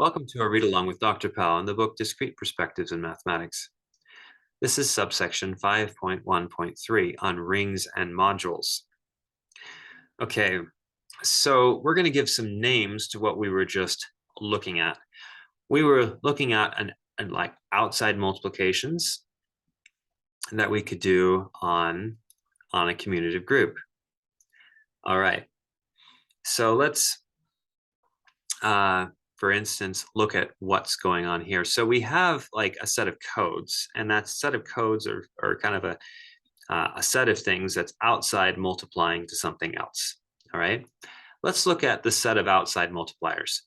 Welcome to our read along with Dr. Powell in the book Discrete Perspectives in Mathematics. This is subsection 5.1.3 on rings and modules. Okay, so we're going to give some names to what we were just looking at. We were looking at like outside multiplications that we could do on a commutative group. All right, so let's for instance, look at what's going on here. So we have like a set of codes, and that set of codes are kind of a set of things that's outside multiplying to something else. All right, let's look at the set of outside multipliers.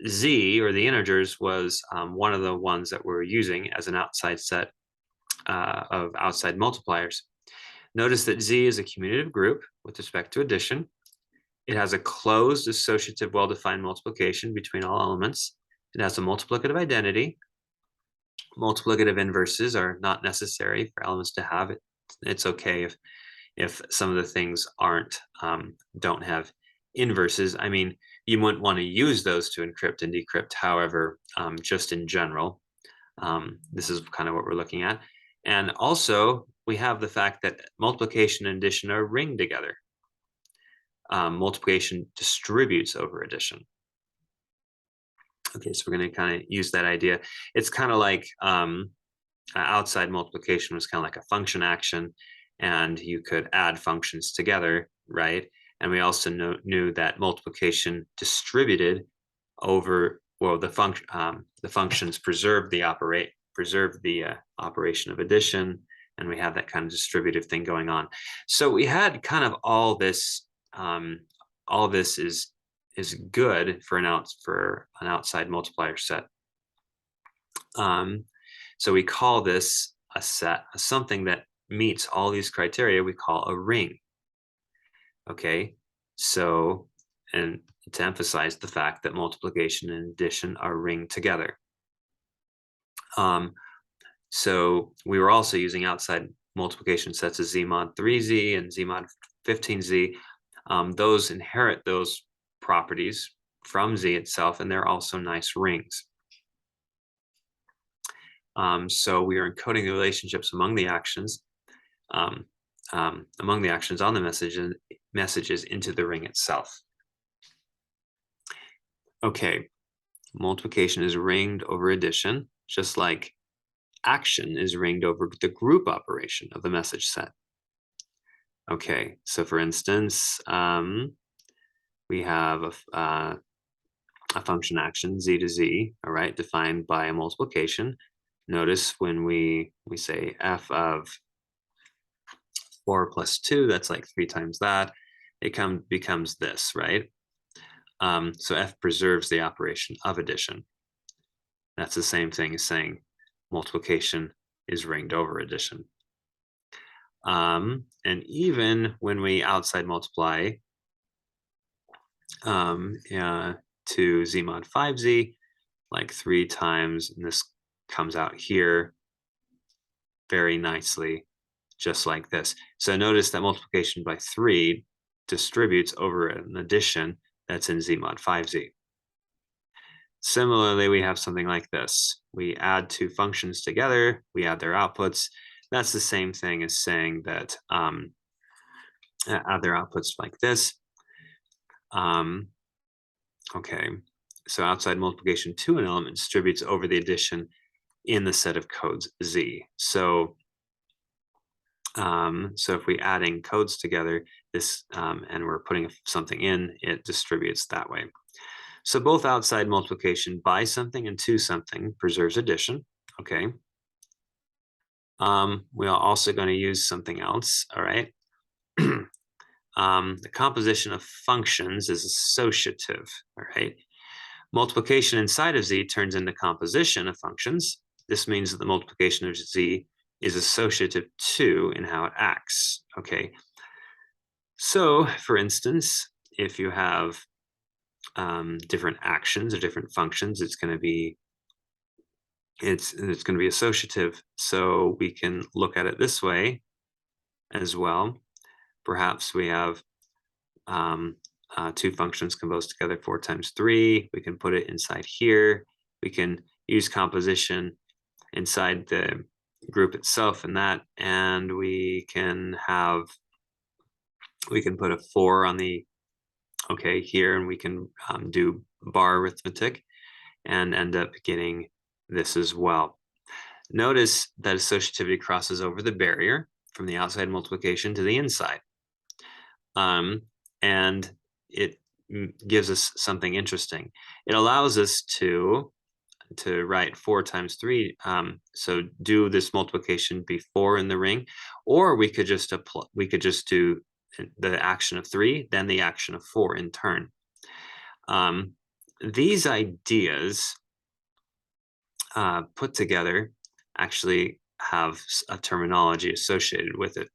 Z, or the integers, was one of the ones that we're using as an outside set of outside multipliers. Notice that Z is a commutative group with respect to addition. It has a closed associative well-defined multiplication between all elements. It has a multiplicative identity. Multiplicative inverses are not necessary for elements to have it. It's okay if some of the things don't have inverses. I mean, you wouldn't want to use those to encrypt and decrypt. However, just in general, this is kind of what we're looking at. And also, we have the fact that multiplication and addition are ringed together. Multiplication distributes over addition. Okay, so we're going to kind of use that idea. It's kind of like outside multiplication was kind of like a function action, and you could add functions together, right? And we also knew that multiplication distributed over, well, the functions preserve the operation of addition, and we have that kind of distributive thing going on. So we had kind of all this. All this is good for an outside multiplier set. So we call this a set, something that meets all these criteria we call a ring. Okay, so, and to emphasize the fact that multiplication and addition are ringed together. So we were also using outside multiplication sets as Z mod 3Z and Z mod 15Z. Those inherit those properties from Z itself, and they're also nice rings. So we are encoding the relationships among the actions, on the messages into the ring itself. Okay, multiplication is ringed over addition, just like action is ringed over the group operation of the message set. Okay, so for instance, we have a function action, Z to Z, all right, defined by a multiplication. Notice when we say f of 4 plus 2, that's like 3 times that, it becomes this, right? So f preserves the operation of addition. That's the same thing as saying multiplication is ringed over addition. And even when we outside multiply to Z mod 5Z, like 3 times, and this comes out here very nicely, just like this. So notice that multiplication by 3 distributes over an addition that's in Z mod 5Z. Similarly, we have something like this. We add 2 functions together, we add their outputs. That's the same thing as saying that add their outputs like this. Okay, so outside multiplication to an element distributes over the addition in the set of codes Z. So if we adding codes together, this and we're putting something in, it distributes that way. So both outside multiplication by something and to something preserves addition. Okay. We are also going to use something else. All right. The composition of functions is associative. All right. Multiplication inside of Z turns into composition of functions. This means that the multiplication of Z is associative to in how it acts. Okay. So, for instance, if you have different actions or different functions, it's going to be associative. So we can look at it this way as well. Perhaps we have two functions composed together, 4 times 3. We can put it inside here. We can use composition inside the group itself and that, and we can put a 4 on the here, and we can do bar arithmetic and end up getting this as well. Notice that associativity crosses over the barrier from the outside multiplication to the inside. And it gives us something interesting. It allows us to write 4 times 3. So do this multiplication before in the ring, or we could just do the action of 3, then the action of 4 in turn. These ideas put together actually have a terminology associated with it.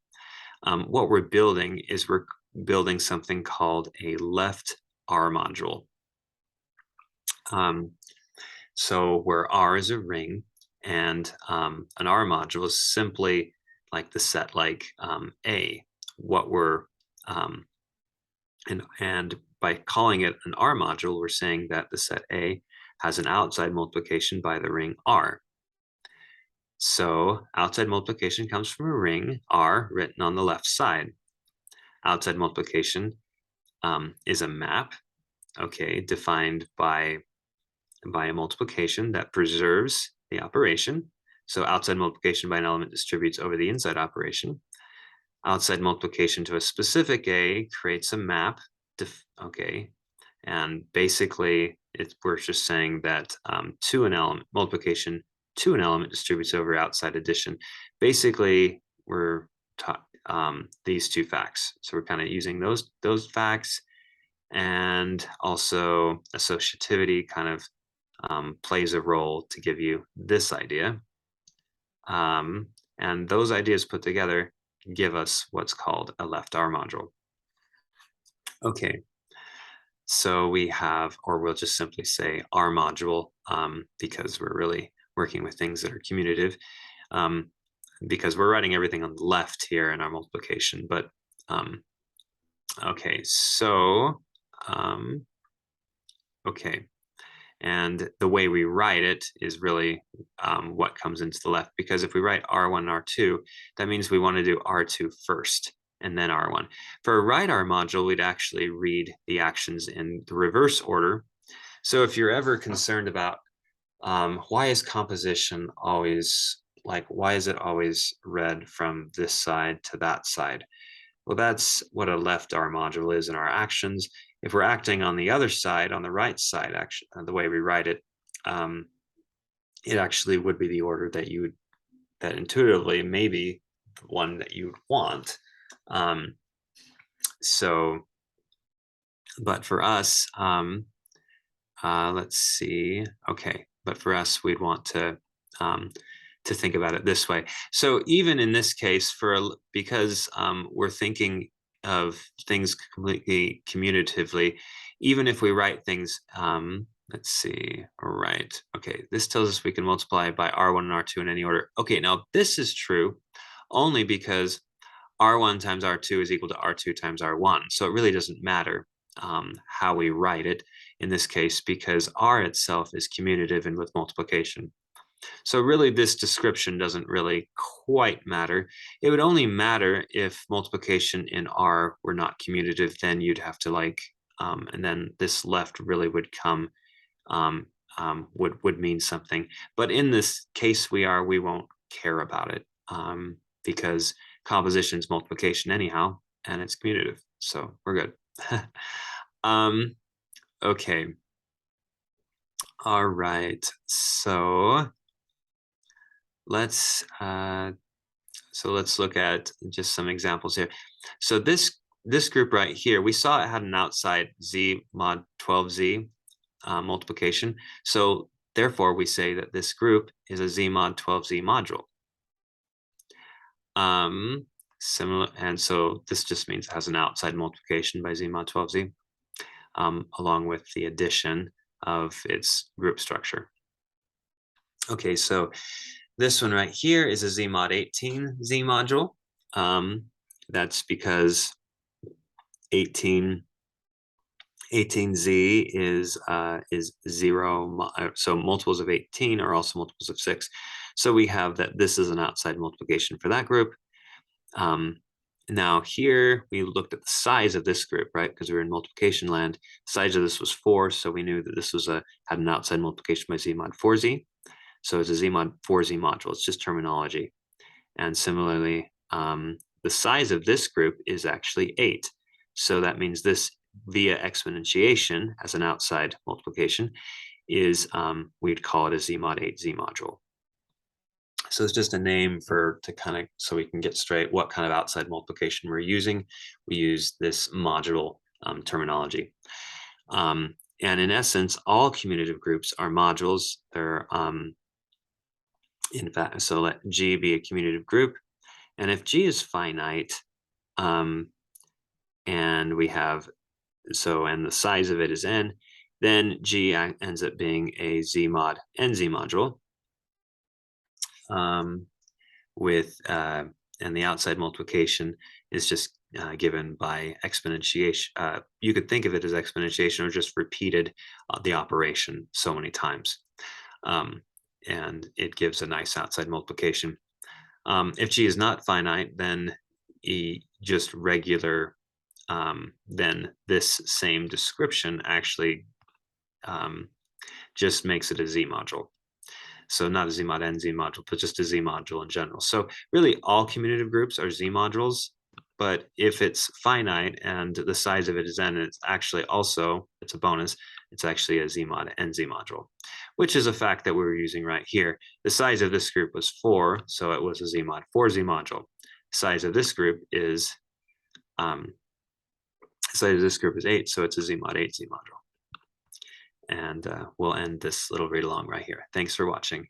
What we're building is we're building something called a left R module. So where R is a ring, and an R module is simply like the set like A. What we're and by calling it an R module, we're saying that the set A has an outside multiplication by the ring R. So outside multiplication comes from a ring R written on the left side. Outside multiplication is a map, defined by a multiplication that preserves the operation. So outside multiplication by an element distributes over the inside operation. Outside multiplication to a specific A creates a map. And basically we're just saying that to an element multiplication to an element distributes over outside addition. Basically, we're taught these two facts. So we're kind of using those facts, and also associativity kind of plays a role to give you this idea. And those ideas put together give us what's called a left R module. Okay, so we have, or we'll just simply say R module, because we're really working with things that are commutative, because we're writing everything on the left here in our multiplication. But and the way we write it is really what comes into the left, because if we write R1 and R2, that means we want to do R2 first and then R1. For a right R module, we'd actually read the actions in the reverse order. So if you're ever concerned about why is composition always, why is it always read from this side to that side? Well, that's what a left R module is in our actions. If we're acting on the other side, on the right side, actually, the way we write it, it actually would be the order that intuitively maybe the one that you would want. But for us, let's see. But for us, we'd want to think about it this way. So even in this case, because we're thinking of things completely commutatively, even if we write things, let's see, right. This tells us we can multiply by R1 and R2 in any order. Now this is true only because R1 times R2 is equal to R2 times R1. So it really doesn't matter how we write it in this case, because R itself is commutative and with multiplication. So really this description doesn't really quite matter. It would only matter if multiplication in R were not commutative, then you'd have to and then this left really would come, would mean something. But in this case we won't care about it because composition is multiplication anyhow, and it's commutative. So we're good. Okay. All right. So let's look at just some examples here. So this group right here, we saw it had an outside z mod 12z multiplication. So therefore we say that this group is a z mod 12z module. Similar, and so this just means it has an outside multiplication by z mod 12z, along with the addition of its group structure. So this one right here is a z mod 18 z module. That's because 18 18Z is zero, so multiples of 18 are also multiples of 6. So we have that this is an outside multiplication for that group. Now here we looked at the size of this group, right? Because we were in multiplication land. The size of this was 4, so we knew that this was had an outside multiplication by z mod 4z. So it's a z mod 4z module. It's just terminology. And similarly, the size of this group is actually 8. So that means this via exponentiation as an outside multiplication is, we'd call it a z mod 8z module. So it's just a name for to kind of, so we can get straight what kind of outside multiplication we're using. We use this module terminology. And in essence, all commutative groups are modules. They're, in fact, so let G be a commutative group. And if G is finite, and we have, so, and the size of it is n, then G ends up being a Z mod NZ module. With and the outside multiplication is just given by exponentiation. You could think of it as exponentiation or just repeated the operation so many times. And it gives a nice outside multiplication. If G is not finite, then just regular, then this same description actually just makes it a Z module. So not a Z mod NZ module, but just a Z module in general. So really all commutative groups are Z modules, but if it's finite and the size of it is n, it's actually also, it's a bonus, it's actually a Z mod NZ module, which is a fact that we were using right here. The size of this group was 4, so it was a Z mod 4Z module. Size of this group is, size of this group is 8, so it's a Z mod 8Z module. And we'll end this little read along right here. Thanks for watching.